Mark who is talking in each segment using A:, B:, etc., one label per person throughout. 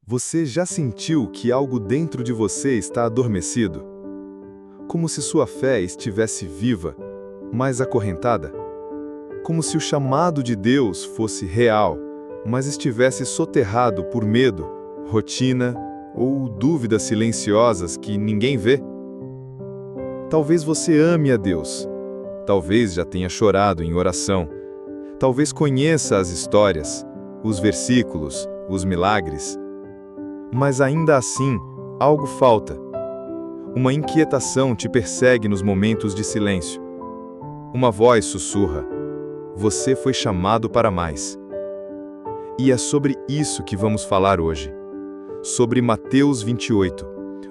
A: Você já sentiu que algo dentro de você está adormecido? Como se sua fé estivesse viva, mas acorrentada? Como se o chamado de Deus fosse real, mas estivesse soterrado por medo, rotina ou dúvidas silenciosas que ninguém vê? Talvez você ame a Deus. Talvez já tenha chorado em oração. Talvez conheça as histórias, os versículos, os milagres. Mas ainda assim, algo falta. Uma inquietação te persegue nos momentos de silêncio. Uma voz sussurra: você foi chamado para mais. E é sobre isso que vamos falar hoje. Sobre Mateus 28,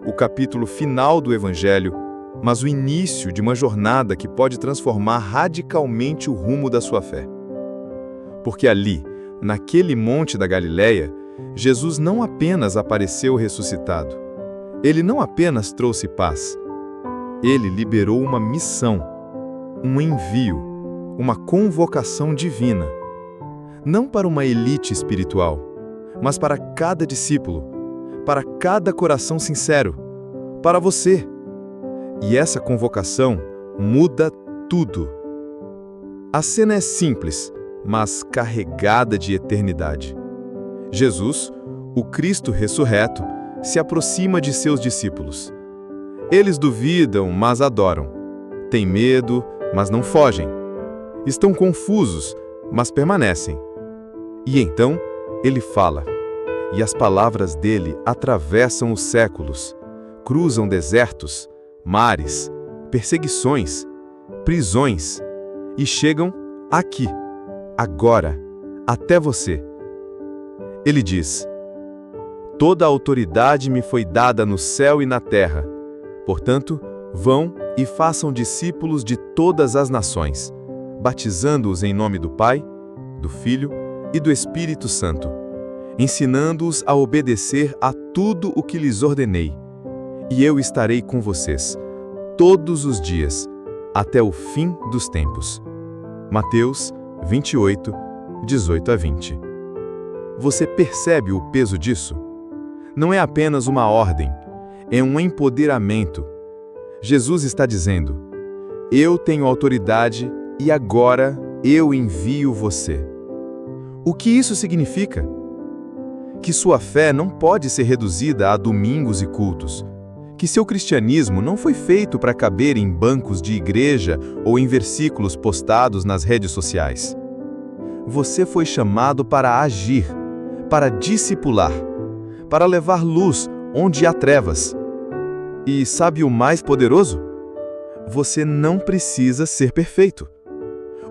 A: o capítulo final do Evangelho, mas o início de uma jornada que pode transformar radicalmente o rumo da sua fé. Porque ali, naquele monte da Galileia, Jesus não apenas apareceu ressuscitado. Ele não apenas trouxe paz. Ele liberou uma missão, um envio, uma convocação divina. Não para uma elite espiritual, mas para cada discípulo, para cada coração sincero, para você. E essa convocação muda tudo. A cena é simples, mas carregada de eternidade. Jesus, o Cristo ressurreto, se aproxima de seus discípulos. Eles duvidam, mas adoram. Têm medo, mas não fogem. Estão confusos, mas permanecem. E então, ele fala. E as palavras dele atravessam os séculos, cruzam desertos, mares, perseguições, prisões, e chegam aqui, agora, até você. Ele diz: toda a autoridade me foi dada no céu e na terra. Portanto, vão e façam discípulos de todas as nações, batizando-os em nome do Pai, do Filho e do Espírito Santo, ensinando-os a obedecer a tudo o que lhes ordenei. E eu estarei com vocês todos os dias, até o fim dos tempos. Mateus 28, 18-20. Você percebe o peso disso? Não é apenas uma ordem, é um empoderamento. Jesus está dizendo: eu tenho autoridade e agora eu envio você. O que isso significa? Que sua fé não pode ser reduzida a domingos e cultos. Que seu cristianismo não foi feito para caber em bancos de igreja ou em versículos postados nas redes sociais. Você foi chamado para agir, para discipular, para levar luz onde há trevas. E sabe o mais poderoso? Você não precisa ser perfeito.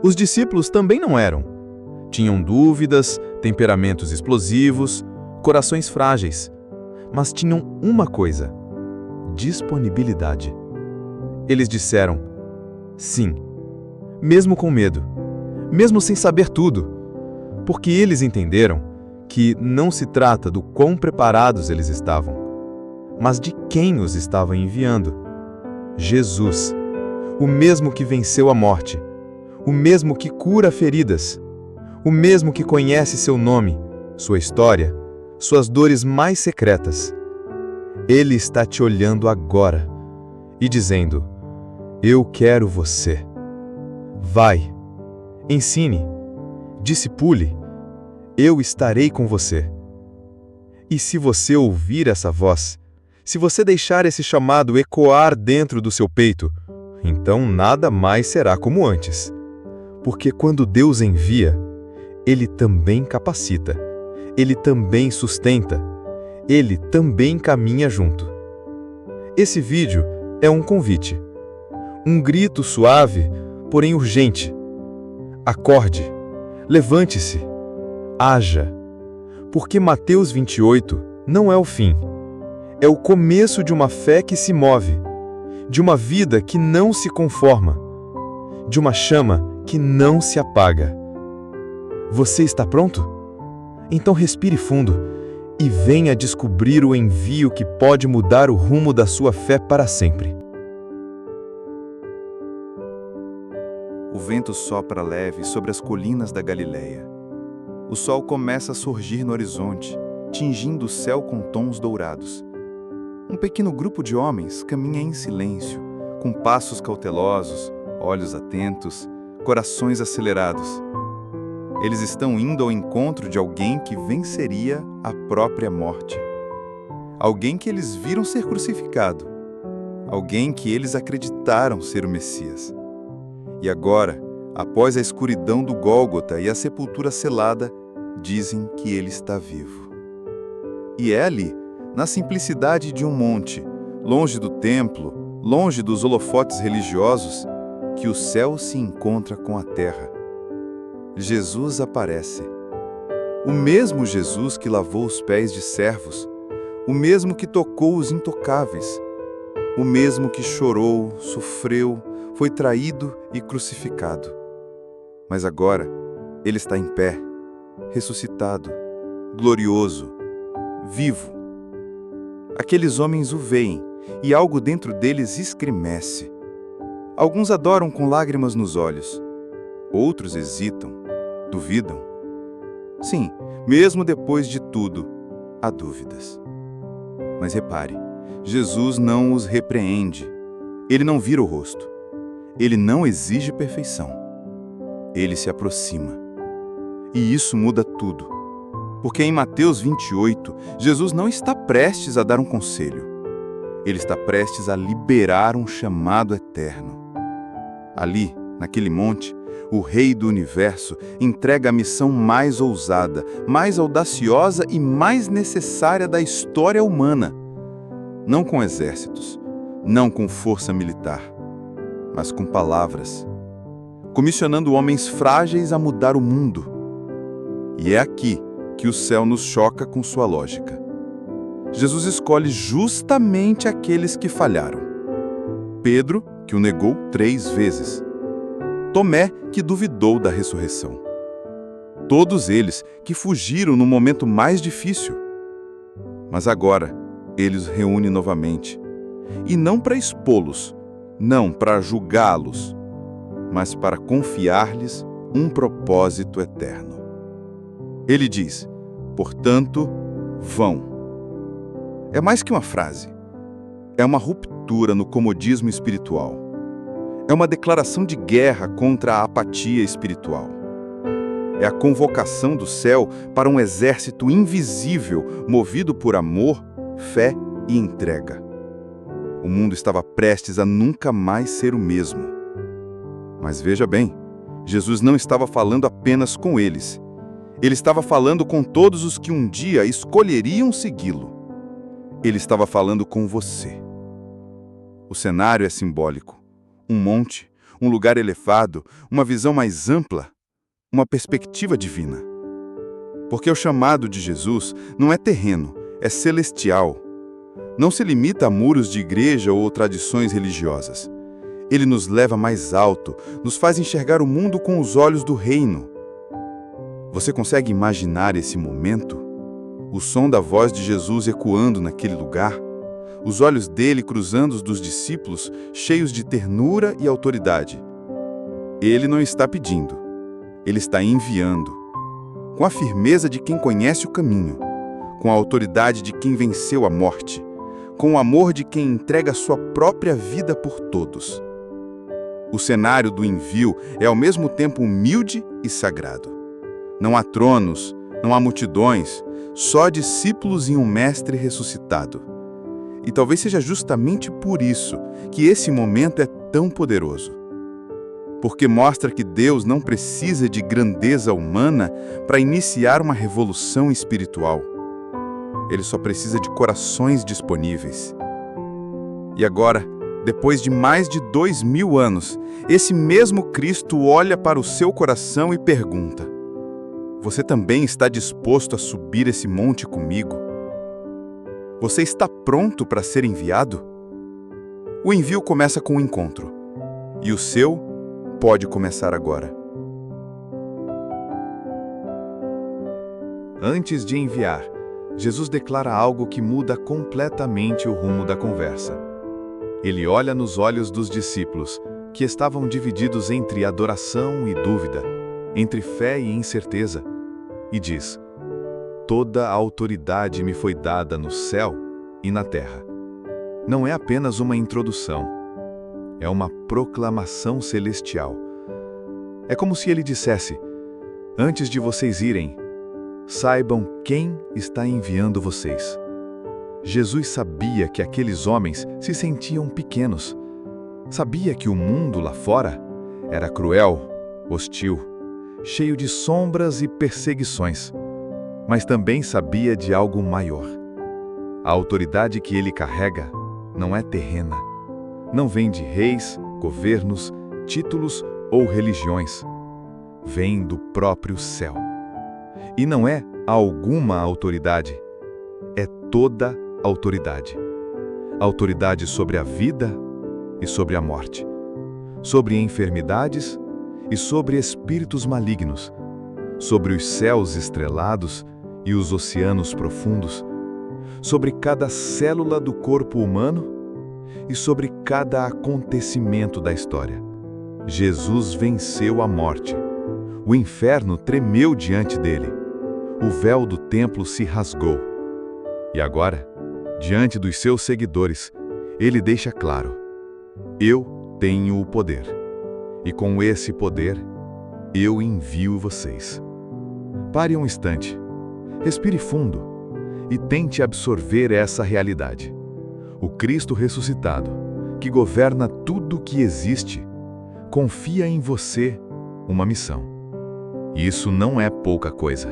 A: Os discípulos também não eram. Tinham dúvidas, temperamentos explosivos, corações frágeis. Mas tinham uma coisa: disponibilidade. Eles disseram sim, mesmo com medo, mesmo sem saber tudo, porque eles entenderam que não se trata do quão preparados eles estavam, mas de quem os estava enviando. Jesus, o mesmo que venceu a morte, o mesmo que cura feridas, o mesmo que conhece seu nome, sua história, suas dores mais secretas. Ele está te olhando agora e dizendo: eu quero você. Vai, ensine, discipule, eu estarei com você. E se você ouvir essa voz, se você deixar esse chamado ecoar dentro do seu peito, então nada mais será como antes. Porque quando Deus envia, Ele também capacita, Ele também sustenta, Ele também caminha junto. Esse vídeo é um convite, um grito suave, porém urgente. Acorde, levante-se, haja, porque Mateus 28 não é o fim, é o começo de uma fé que se move, de uma vida que não se conforma, de uma chama que não se apaga. Você está pronto? Então respire fundo e venha descobrir o envio que pode mudar o rumo da sua fé para sempre. O vento sopra leve sobre as colinas da Galileia. O sol começa a surgir no horizonte
B: tingindo o céu com tons dourados. Um pequeno grupo de homens caminha em silêncio, com passos cautelosos, olhos atentos, corações acelerados. Eles estão indo ao encontro de alguém que venceria a própria morte. Alguém que eles viram ser crucificado. Alguém que eles acreditaram ser o Messias. E agora, após a escuridão do Gólgota e a sepultura selada, dizem que ele está vivo. E é ali, na simplicidade de um monte, longe do templo, longe dos holofotes religiosos, que o céu se encontra com a terra. Jesus aparece. O mesmo Jesus que lavou os pés de servos, o mesmo que tocou os intocáveis, o mesmo que chorou, sofreu, foi traído e crucificado. Mas agora, ele está em pé, ressuscitado, glorioso, vivo. Aqueles homens o veem e algo dentro deles estremece. Alguns adoram com lágrimas nos olhos. Outros hesitam, duvidam. Sim, mesmo depois de tudo, há dúvidas. Mas repare, Jesus não os repreende. Ele não vira o rosto. Ele não exige perfeição. Ele se aproxima. E isso muda tudo. Porque em Mateus 28, Jesus não está prestes a dar um conselho. Ele está prestes a liberar um chamado eterno. Ali, naquele monte, o Rei do Universo entrega a missão mais ousada, mais audaciosa e mais necessária da história humana. Não com exércitos, não com força militar, mas com palavras, comissionando homens frágeis a mudar o mundo. E é aqui que o céu nos choca com sua lógica. Jesus escolhe justamente aqueles que falharam. Pedro, que o negou 3 vezes. Tomé, que duvidou da ressurreição. Todos eles que fugiram no momento mais difícil. Mas agora, ele os reúne novamente. E não para expô-los, não para julgá-los, mas para confiar-lhes um propósito eterno. Ele diz, portanto, vão. É mais que uma frase. É uma ruptura no comodismo espiritual. É uma declaração de guerra contra a apatia espiritual. É a convocação do céu para um exército invisível, movido por amor, fé e entrega. O mundo estava prestes a nunca mais ser o mesmo. Mas veja bem, Jesus não estava falando apenas com eles. Ele estava falando com todos os que um dia escolheriam segui-lo. Ele estava falando com você. O cenário é simbólico. Um monte, um lugar elevado, uma visão mais ampla, uma perspectiva divina. Porque o chamado de Jesus não é terreno, é celestial. Não se limita a muros de igreja ou tradições religiosas. Ele nos leva mais alto, nos faz enxergar o mundo com os olhos do reino. Você consegue imaginar esse momento? O som da voz de Jesus ecoando naquele lugar? Os olhos dele cruzando os dos discípulos, cheios de ternura e autoridade. Ele não está pedindo, ele está enviando. Com a firmeza de quem conhece o caminho, com a autoridade de quem venceu a morte, com o amor de quem entrega sua própria vida por todos. O cenário do envio é ao mesmo tempo humilde e sagrado. Não há tronos, não há multidões, só discípulos e um mestre ressuscitado. E talvez seja justamente por isso que esse momento é tão poderoso. Porque mostra que Deus não precisa de grandeza humana para iniciar uma revolução espiritual. Ele só precisa de corações disponíveis. E agora, depois de mais de 2000 anos, esse mesmo Cristo olha para o seu coração e pergunta: você também está disposto a subir esse monte comigo? Você está pronto para ser enviado? O envio começa com um encontro, e o seu pode começar agora. Antes de enviar, Jesus declara algo que muda completamente o rumo da conversa. Ele olha nos olhos dos discípulos, que estavam divididos entre adoração e dúvida, entre fé e incerteza, e diz: toda a autoridade me foi dada no céu e na terra. Não é apenas uma introdução, é uma proclamação celestial. É como se ele dissesse: antes de vocês irem, saibam quem está enviando vocês. Jesus sabia que aqueles homens se sentiam pequenos. Sabia que o mundo lá fora era cruel, hostil, cheio de sombras e perseguições. Mas também sabia de algo maior. A autoridade que ele carrega não é terrena. Não vem de reis, governos, títulos ou religiões. Vem do próprio céu. E não é alguma autoridade, é toda autoridade. Autoridade sobre a vida e sobre a morte, sobre enfermidades e sobre espíritos malignos, sobre os céus estrelados e os oceanos profundos, sobre cada célula do corpo humano e sobre cada acontecimento da história. Jesus venceu a morte. O inferno tremeu diante dele. O véu do templo se rasgou. E agora, diante dos seus seguidores, ele deixa claro: eu tenho o poder. E com esse poder, eu envio vocês. Pare um instante, respire fundo e tente absorver essa realidade. O Cristo ressuscitado, que governa tudo o que existe, confia em você uma missão. Isso não é pouca coisa.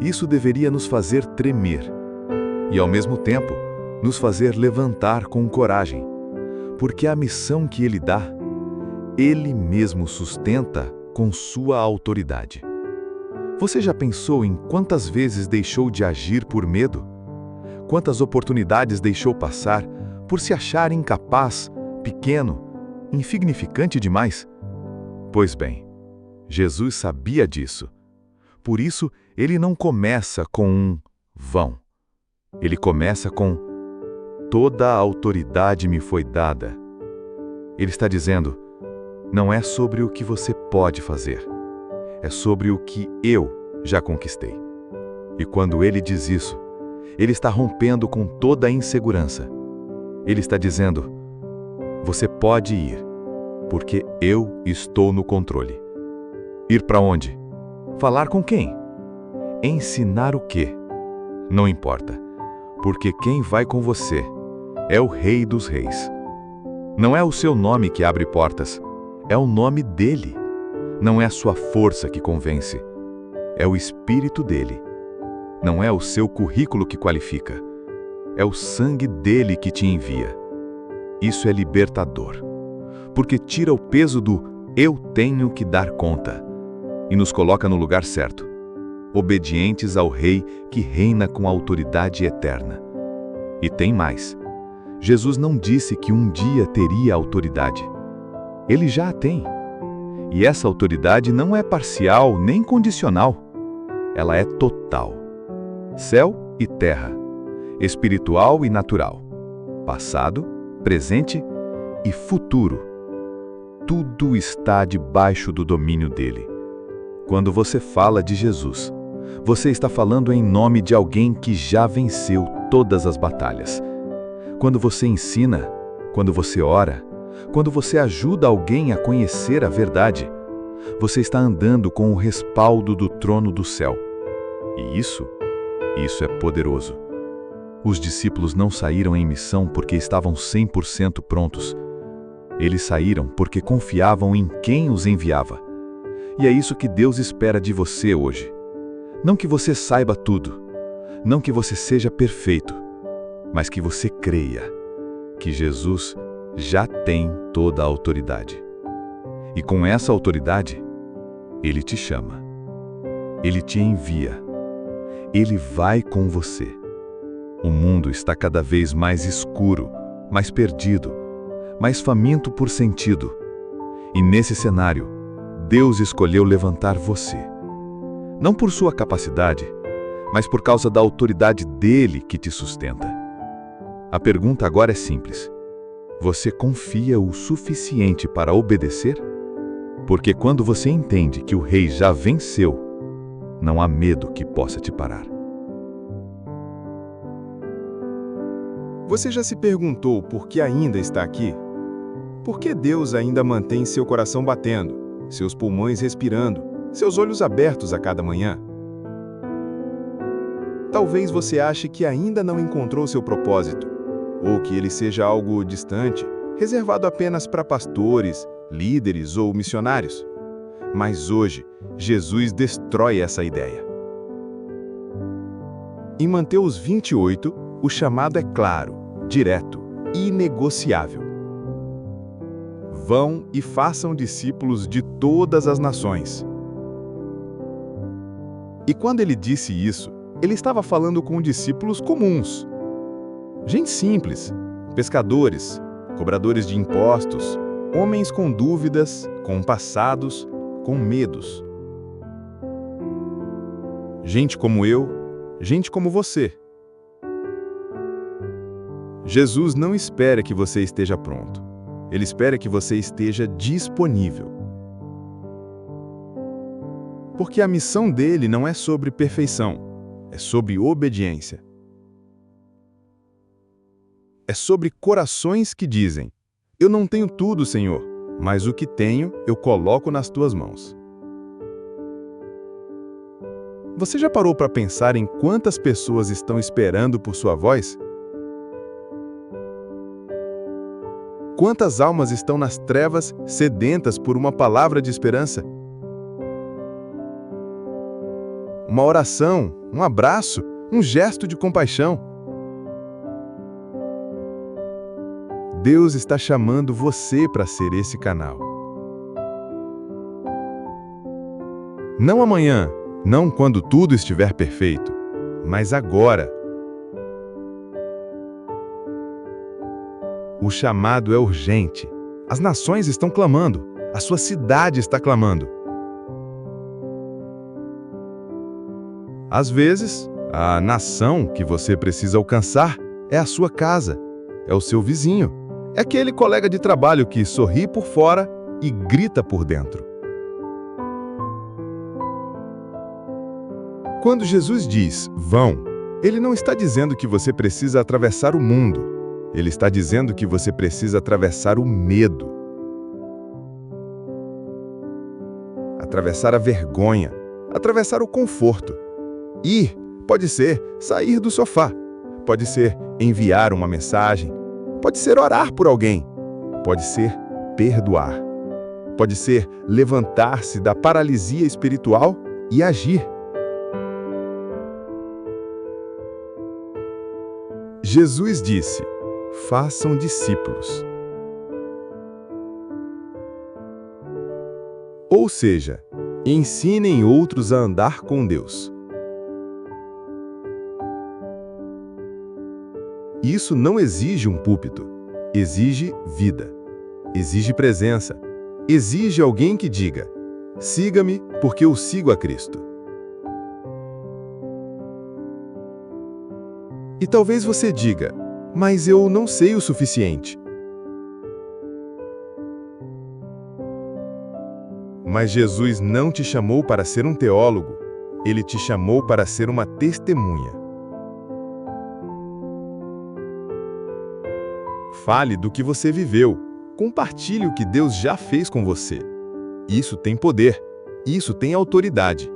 B: Isso deveria nos fazer tremer e, ao mesmo tempo, nos fazer levantar com coragem, porque a missão que ele dá, ele mesmo sustenta com sua autoridade. Você já pensou em quantas vezes deixou de agir por medo? Quantas oportunidades deixou passar por se achar incapaz, pequeno, insignificante demais? Pois bem, Jesus sabia disso. Por isso, ele não começa com um vão. Ele começa com: toda a autoridade me foi dada. Ele está dizendo: não é sobre o que você pode fazer, é sobre o que eu já conquistei. E quando ele diz isso, ele está rompendo com toda a insegurança. Ele está dizendo: você pode ir, porque eu estou no controle. Ir para onde? Falar com quem? Ensinar o quê? Não importa, porque quem vai com você é o Rei dos Reis. Não é o seu nome que abre portas, é o nome dele. Não é a sua força que convence, é o Espírito dele. Não é o seu currículo que qualifica, é o sangue dele que te envia. Isso é libertador, porque tira o peso do eu tenho que dar conta e nos coloca no lugar certo, obedientes ao Rei que reina com autoridade eterna. E tem mais. Jesus não disse que um dia teria autoridade. Ele já a tem. E essa autoridade não é parcial nem condicional. Ela é total. Céu e terra, espiritual e natural, passado, presente e futuro. Tudo está debaixo do domínio dele. Quando você fala de Jesus, você está falando em nome de alguém que já venceu todas as batalhas. Quando você ensina, quando você ora, quando você ajuda alguém a conhecer a verdade, você está andando com o respaldo do trono do céu. E isso é poderoso. Os discípulos não saíram em missão porque estavam 100% prontos. Eles saíram porque confiavam em quem os enviava. E é isso que Deus espera de você hoje. Não que você saiba tudo, não que você seja perfeito, mas que você creia que Jesus já tem toda a autoridade. E com essa autoridade, Ele te chama, Ele te envia, Ele vai com você. O mundo está cada vez mais escuro, mais perdido, mais faminto por sentido. E nesse cenário, Deus escolheu levantar você. Não por sua capacidade, mas por causa da autoridade dele que te sustenta. A pergunta agora é simples. Você confia o suficiente para obedecer? Porque quando você entende que o Rei já venceu, não há medo que possa te parar.
A: Você já se perguntou por que ainda está aqui? Por que Deus ainda mantém seu coração batendo, seus pulmões respirando, seus olhos abertos a cada manhã? Talvez você ache que ainda não encontrou seu propósito, ou que ele seja algo distante, reservado apenas para pastores, líderes ou missionários. Mas hoje, Jesus destrói essa ideia. Em Mateus 28, o chamado é claro, direto e inegociável. Vão e façam discípulos de todas as nações. E quando ele disse isso, ele estava falando com discípulos comuns. Gente simples, pescadores, cobradores de impostos, homens com dúvidas, com passados, com medos. Gente como eu, gente como você. Jesus não espera que você esteja pronto. Ele espera que você esteja disponível. Porque a missão dele não é sobre perfeição, é sobre obediência. É sobre corações que dizem: eu não tenho tudo, Senhor, mas o que tenho eu coloco nas tuas mãos. Você já parou para pensar em quantas pessoas estão esperando por sua voz? Quantas almas estão nas trevas, sedentas por uma palavra de esperança? Uma oração, um abraço, um gesto de compaixão. Deus está chamando você para ser esse canal. Não amanhã, não quando tudo estiver perfeito, mas agora. O chamado é urgente. As nações estão clamando. A sua cidade está clamando. Às vezes, a nação que você precisa alcançar é a sua casa, é o seu vizinho, é aquele colega de trabalho que sorri por fora e grita por dentro. Quando Jesus diz vão, ele não está dizendo que você precisa atravessar o mundo. Ele está dizendo que você precisa atravessar o medo. Atravessar a vergonha, atravessar o conforto. Ir pode ser sair do sofá, pode ser enviar uma mensagem, pode ser orar por alguém, pode ser perdoar, pode ser levantar-se da paralisia espiritual e agir. Jesus disse: façam discípulos. Ou seja, ensinem outros a andar com Deus. Isso não exige um púlpito, exige vida, exige presença, exige alguém que diga: siga-me porque eu sigo a Cristo. E talvez você diga: mas eu não sei o suficiente. Mas Jesus não te chamou para ser um teólogo, ele te chamou para ser uma testemunha. Fale do que você viveu, compartilhe o que Deus já fez com você. Isso tem poder, isso tem autoridade.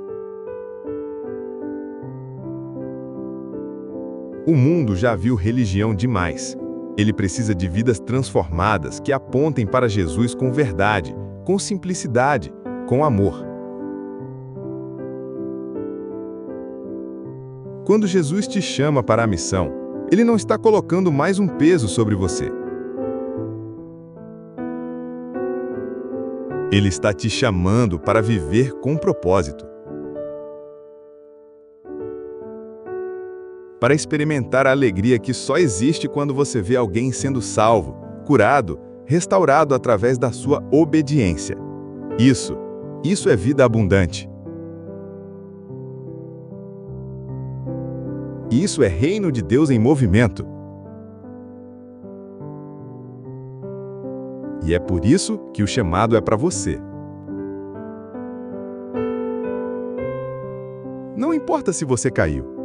A: O mundo já viu religião demais. Ele precisa de vidas transformadas que apontem para Jesus com verdade, com simplicidade, com amor. Quando Jesus te chama para a missão, Ele não está colocando mais um peso sobre você. Ele está te chamando para viver com propósito. Para experimentar a alegria que só existe quando você vê alguém sendo salvo, curado, restaurado através da sua obediência. Isso é vida abundante. Isso é reino de Deus em movimento. E é por isso que o chamado é para você. Não importa se você caiu.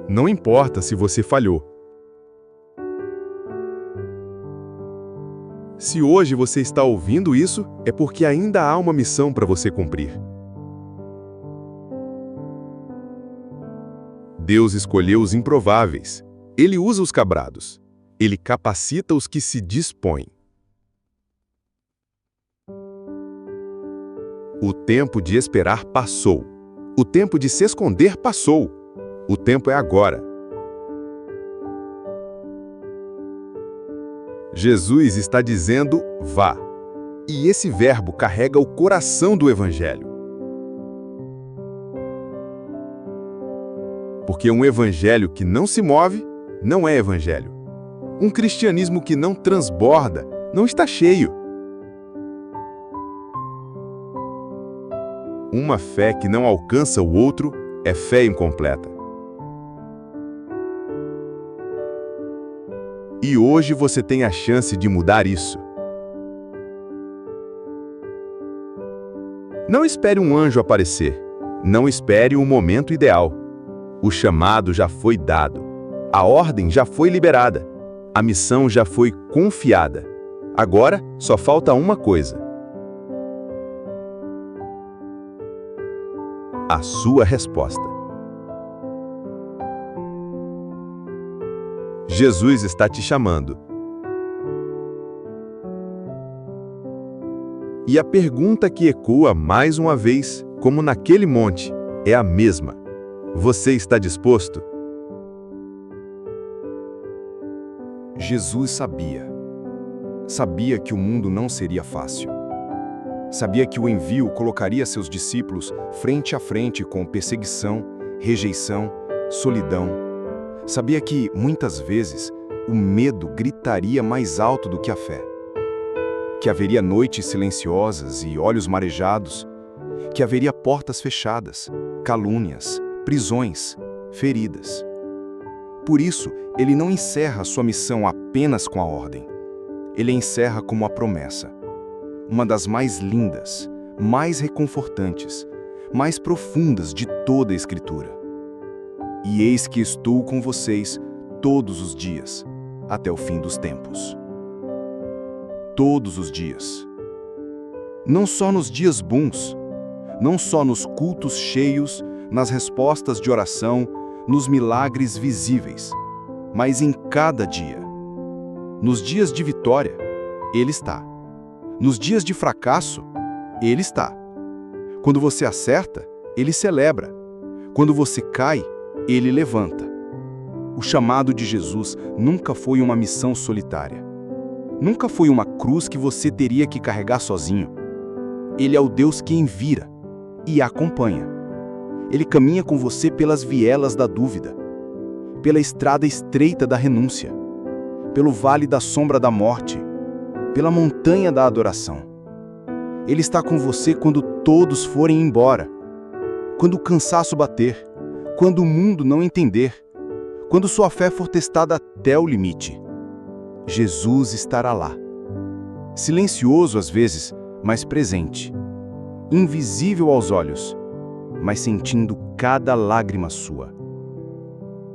A: Não importa se você falhou. Se hoje você está ouvindo isso, é porque ainda há uma missão para você cumprir. Deus escolheu os improváveis. Ele usa os quebrados. Ele capacita os que se dispõem. O tempo de esperar passou. O tempo de se esconder passou. O tempo é agora. Jesus está dizendo, vá. E esse verbo carrega o coração do Evangelho. Porque um evangelho que não se move, não é evangelho. Um cristianismo que não transborda, não está cheio. Uma fé que não alcança o outro é fé incompleta. E hoje você tem a chance de mudar isso. Não espere um anjo aparecer. Não espere o momento ideal. O chamado já foi dado. A ordem já foi liberada. A missão já foi confiada. Agora só falta uma coisa: a sua resposta. Jesus está te chamando. E a pergunta que ecoa mais uma vez, como naquele monte, é a mesma. Você está disposto?
C: Jesus sabia que o mundo não seria fácil. Sabia que o envio colocaria seus discípulos frente a frente com perseguição, rejeição, solidão. Sabia que, muitas vezes, o medo gritaria mais alto do que a fé. Que haveria noites silenciosas e olhos marejados. Que haveria portas fechadas, calúnias, prisões, feridas. Por isso, ele não encerra sua missão apenas com a ordem. Ele a encerra com uma promessa. Uma das mais lindas, mais reconfortantes, mais profundas de toda a Escritura. E eis que estou com vocês todos os dias, até o fim dos tempos. Todos os dias. Não só nos dias bons, não só nos cultos cheios, nas respostas de oração, nos milagres visíveis, mas em cada dia. Nos dias de vitória, Ele está. Nos dias de fracasso, Ele está. Quando você acerta, Ele celebra. Quando você cai, Ele levanta. O chamado de Jesus nunca foi uma missão solitária. Nunca foi uma cruz que você teria que carregar sozinho. Ele é o Deus que envia e acompanha. Ele caminha com você pelas vielas da dúvida, pela estrada estreita da renúncia, pelo vale da sombra da morte, pela montanha da adoração. Ele está com você quando todos forem embora, quando o cansaço bater, quando o mundo não entender, quando sua fé for testada até o limite. Jesus estará lá. Silencioso às vezes, mas presente. Invisível aos olhos, mas sentindo cada lágrima sua.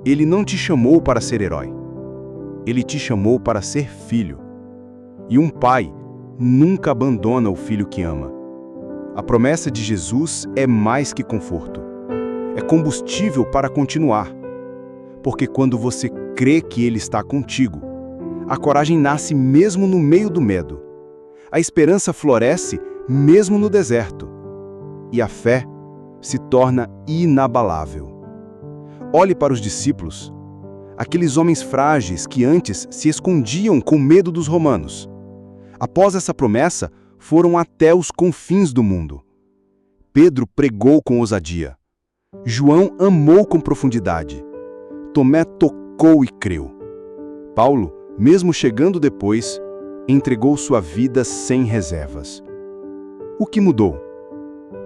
C: Ele não te chamou para ser herói. Ele te chamou para ser filho. E um pai nunca abandona o filho que ama. A promessa de Jesus é mais que conforto. É combustível para continuar. Porque quando você crê que Ele está contigo, a coragem nasce mesmo no meio do medo. A esperança floresce mesmo no deserto. E a fé se torna inabalável. Olhe para os discípulos, aqueles homens frágeis que antes se escondiam com medo dos romanos. Após essa promessa, foram até os confins do mundo. Pedro pregou com ousadia. João amou com profundidade. Tomé tocou e creu. Paulo, mesmo chegando depois, entregou sua vida sem reservas. O que mudou?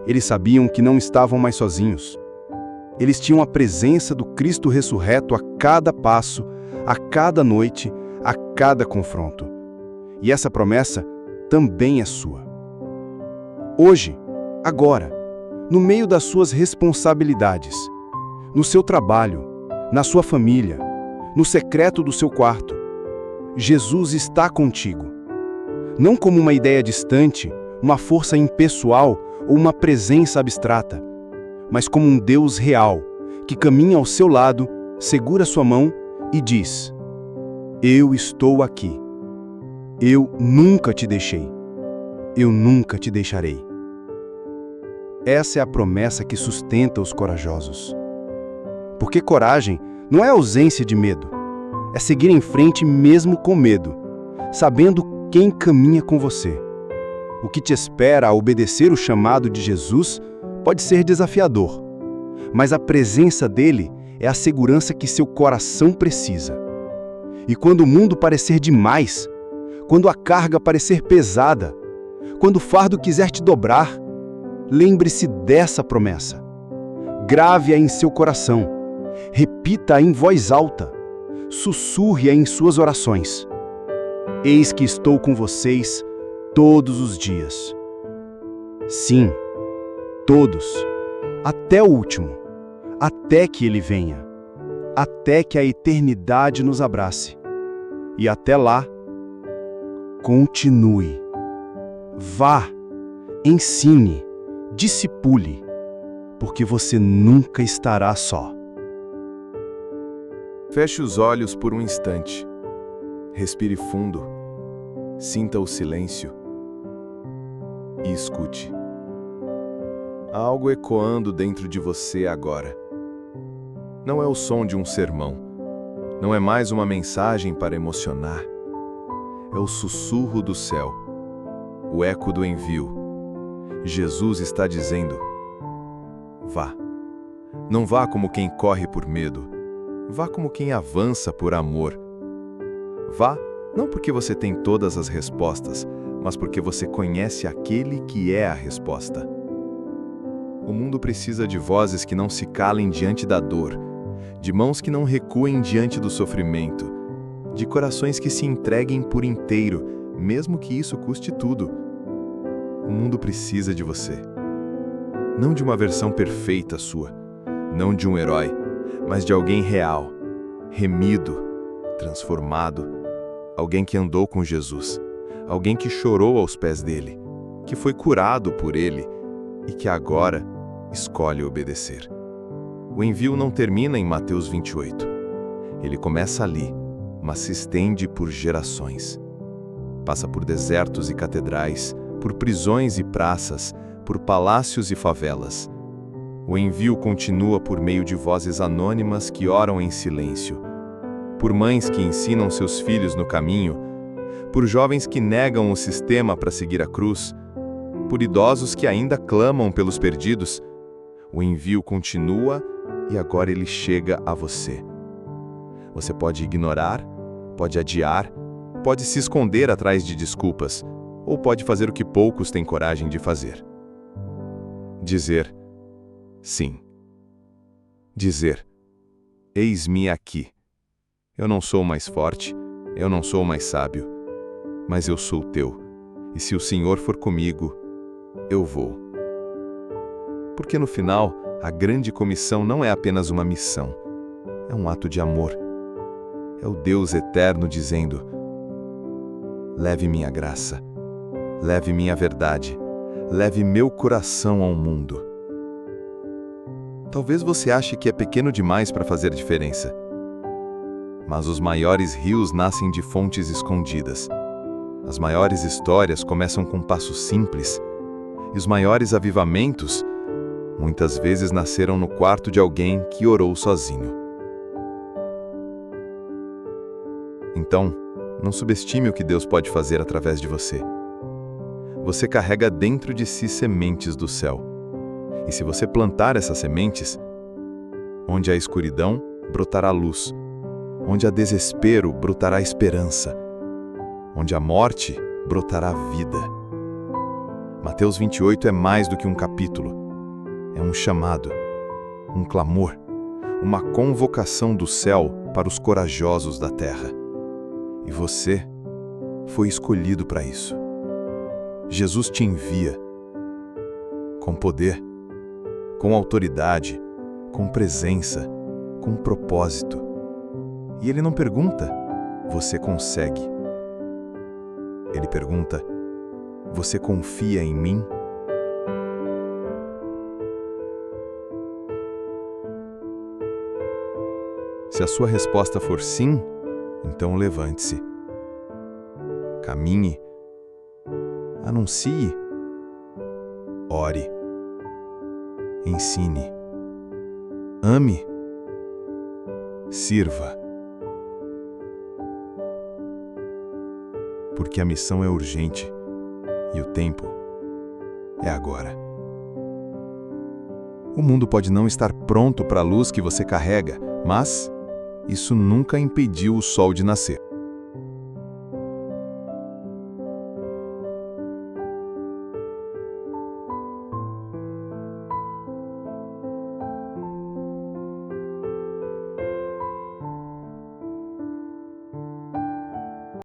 C: Eles sabiam que não estavam mais sozinhos. Eles tinham a presença do Cristo ressurreto a cada passo, a cada noite, a cada confronto. E essa promessa também é sua. Hoje, agora, no meio das suas responsabilidades, no seu trabalho, na sua família, no secreto do seu quarto. Jesus está contigo. Não como uma ideia distante, uma força impessoal ou uma presença abstrata, mas como um Deus real, que caminha ao seu lado, segura sua mão e diz: Eu estou aqui. Eu nunca te deixei. Eu nunca te deixarei. Essa é a promessa que sustenta os corajosos. Porque coragem não é ausência de medo, é seguir em frente mesmo com medo, sabendo quem caminha com você. O que te espera a obedecer o chamado de Jesus pode ser desafiador, mas a presença dele é a segurança que seu coração precisa. E quando o mundo parecer demais, quando a carga parecer pesada, quando o fardo quiser te dobrar, lembre-se dessa promessa. Grave-a em seu coração, repita-a em voz alta, sussurre-a em suas orações. Eis que estou com vocês todos os dias. Sim, todos, até o último, até que ele venha, até que a eternidade nos abrace. E até lá, continue. Vá, ensine, discipule, porque você nunca estará só.
A: Feche os olhos por um instante. Respire fundo. Sinta o silêncio. E escute. Há algo ecoando dentro de você agora. Não é o som de um sermão. Não é mais uma mensagem para emocionar. É o sussurro do céu. O eco do envio. Jesus está dizendo: vá. Não vá como quem corre por medo. Vá como quem avança por amor. Vá, não porque você tem todas as respostas, mas porque você conhece aquele que é a resposta. O mundo precisa de vozes que não se calem diante da dor, de mãos que não recuem diante do sofrimento, de corações que se entreguem por inteiro, mesmo que isso custe tudo. O mundo precisa de você. Não de uma versão perfeita sua, não de um herói, mas de alguém real, remido, transformado, alguém que andou com Jesus, alguém que chorou aos pés dele, que foi curado por ele e que agora escolhe obedecer. O envio não termina em Mateus 28. Ele começa ali, mas se estende por gerações. Passa por desertos e catedrais, por prisões e praças, por palácios e favelas. O envio continua por meio de vozes anônimas que oram em silêncio, por mães que ensinam seus filhos no caminho, por jovens que negam o sistema para seguir a cruz, por idosos que ainda clamam pelos perdidos. O envio continua e agora ele chega a você. Você pode ignorar, pode adiar, pode se esconder atrás de desculpas, ou pode fazer o que poucos têm coragem de fazer. Dizer sim. Dizer: eis-me aqui. Eu não sou mais forte, eu não sou mais sábio, mas eu sou teu, e se o Senhor for comigo, eu vou. Porque no final, a grande comissão não é apenas uma missão, é um ato de amor. É o Deus eterno dizendo: leve minha graça, leve minha verdade, leve meu coração ao mundo. Talvez você ache que é pequeno demais para fazer diferença. Mas os maiores rios nascem de fontes escondidas. As maiores histórias começam com passos simples. E os maiores avivamentos, muitas vezes nasceram no quarto de alguém que orou sozinho. Então, não subestime o que Deus pode fazer através de você. Você carrega dentro de si sementes do céu. E se você plantar essas sementes, onde há escuridão, brotará luz. Onde há desespero, brotará esperança. Onde há morte, brotará vida. Mateus 28 é mais do que um capítulo. É um chamado, um clamor, uma convocação do céu para os corajosos da terra. E você foi escolhido para isso. Jesus te envia com poder, com autoridade, com presença,
B: com propósito. E ele não pergunta: você consegue? Ele pergunta: você confia em mim? Se a sua resposta for sim, então levante-se. Caminhe. Anuncie. Ore. Ensine. Ame. Sirva. Porque a missão é urgente e o tempo é agora. O mundo pode não estar pronto para a luz que você carrega, mas isso nunca impediu o sol de nascer.